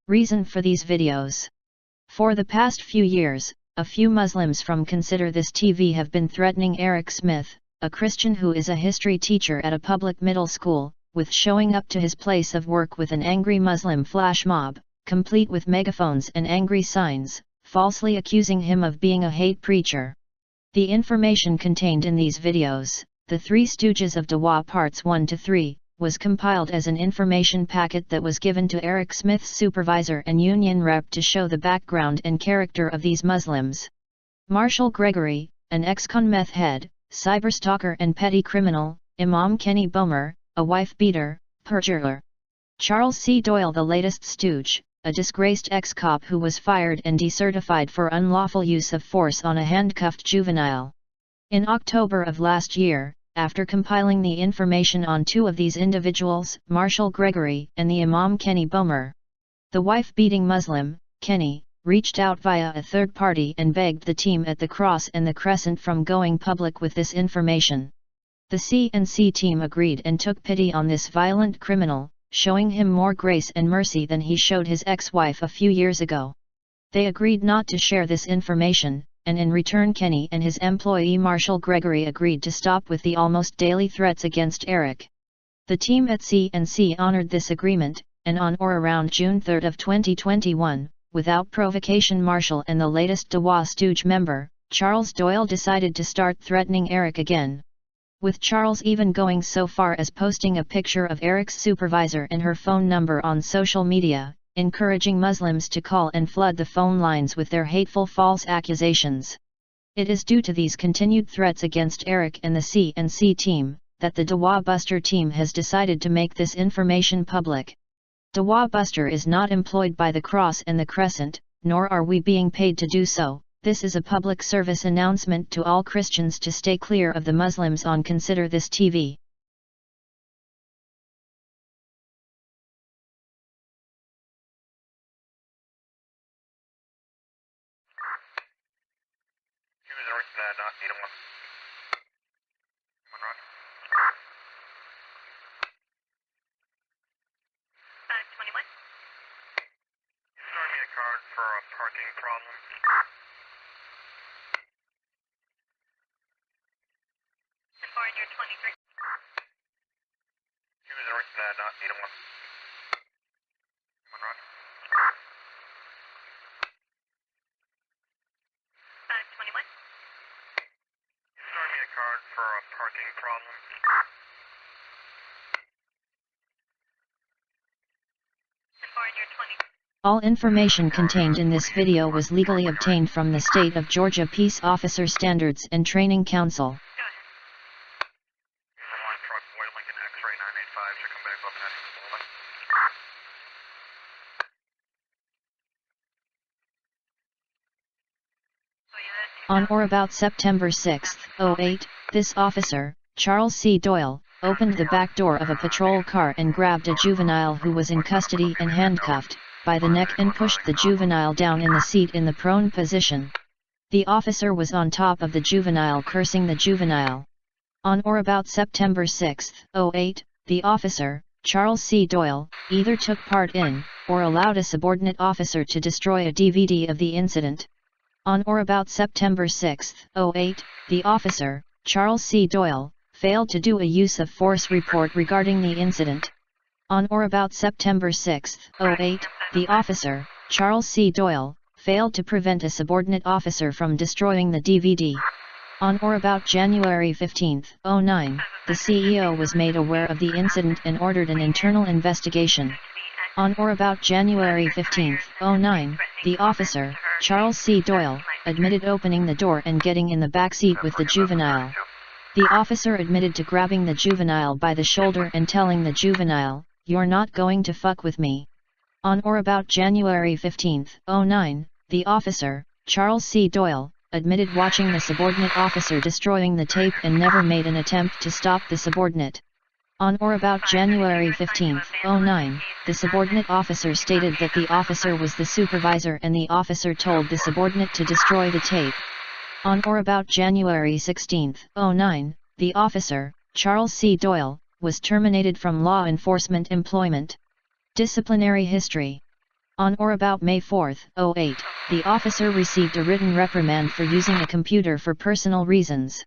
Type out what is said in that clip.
Reason for these videos. For the past few years, a few Muslims from Consider This TV have been threatening Eric Smith, a Christian who is a history teacher at a public middle school, with showing up to his place of work with an angry Muslim flash mob, complete with megaphones and angry signs, falsely accusing him of being a hate preacher. The information contained in these videos, the Three Stooges of Dawah Parts 1 to 3, was compiled as an information packet that was given to Eric Smith's supervisor and union rep to show the background and character of these Muslims. Marshal Gregory, an ex-con meth head, cyberstalker and petty criminal; Imam Kenny Bomer, a wife-beater, perjurer. Charles C. Doyle, the latest stooge, a disgraced ex-cop who was fired and decertified for unlawful use of force on a handcuffed juvenile. In October of last year, after compiling the information on two of these individuals, Marshal Gregory and the Imam Kenny Bomer, the wife-beating Muslim, Kenny, reached out via a third party and begged the team at the Cross and the Crescent from going public with this information. The C&C team agreed and took pity on this violent criminal, showing him more grace and mercy than he showed his ex-wife a few years ago. They agreed not to share this information, and in return Kenny and his employee Marshal Gregory agreed to stop with the almost daily threats against Eric. The team at C&C honored this agreement, and on or around June 3 of 2021, without provocation, Marshal and the latest Dawah Stooge member, Charles Doyle, decided to start threatening Eric again, with Charles even going so far as posting a picture of Eric's supervisor and her phone number on social media, encouraging Muslims to call and flood the phone lines with their hateful false accusations. It is due to these continued threats against Eric and the C&C team, that the Dawah Buster team has decided to make this information public. Dawah Buster is not employed by the Cross and the Crescent, nor are we being paid to do so. This is a public service announcement to all Christians to stay clear of the Muslims on Consider This TV. Parking problem. Foreign year 23. He was north of that, 801. One rod. 21. He's throwing me a card for a parking problem. Foreign year 20. All information contained in this video was legally obtained from the State of Georgia Peace Officer Standards and Training Council. On or about September 6, 08, this officer, Charles C. Doyle, opened the back door of a patrol car and grabbed a juvenile who was in custody and handcuffed by the neck and pushed the juvenile down in the seat in the prone position. The officer was on top of the juvenile, cursing the juvenile. On or about September 6, 08, the officer, Charles C. Doyle, either took part in, or allowed a subordinate officer to destroy a DVD of the incident. On or about September 6, 08, the officer, Charles C. Doyle, failed to do a use of force report regarding the incident. On or about September 6, 08, the officer, Charles C. Doyle, failed to prevent a subordinate officer from destroying the DVD. On or about January 15, 09, the CEO was made aware of the incident and ordered an internal investigation. On or about January 15, 09, the officer, Charles C. Doyle, admitted opening the door and getting in the back seat with the juvenile. The officer admitted to grabbing the juvenile by the shoulder and telling the juvenile, "You're not going to fuck with me." On or about January 15, 09, the officer, Charles C. Doyle, admitted watching the subordinate officer destroying the tape and never made an attempt to stop the subordinate. On or about January 15, 09, the subordinate officer stated that the officer was the supervisor and the officer told the subordinate to destroy the tape. On or about January 16, 09, the officer, Charles C. Doyle, was terminated from law enforcement employment. Disciplinary history. On or about May 4, 08, the officer received a written reprimand for using a computer for personal reasons.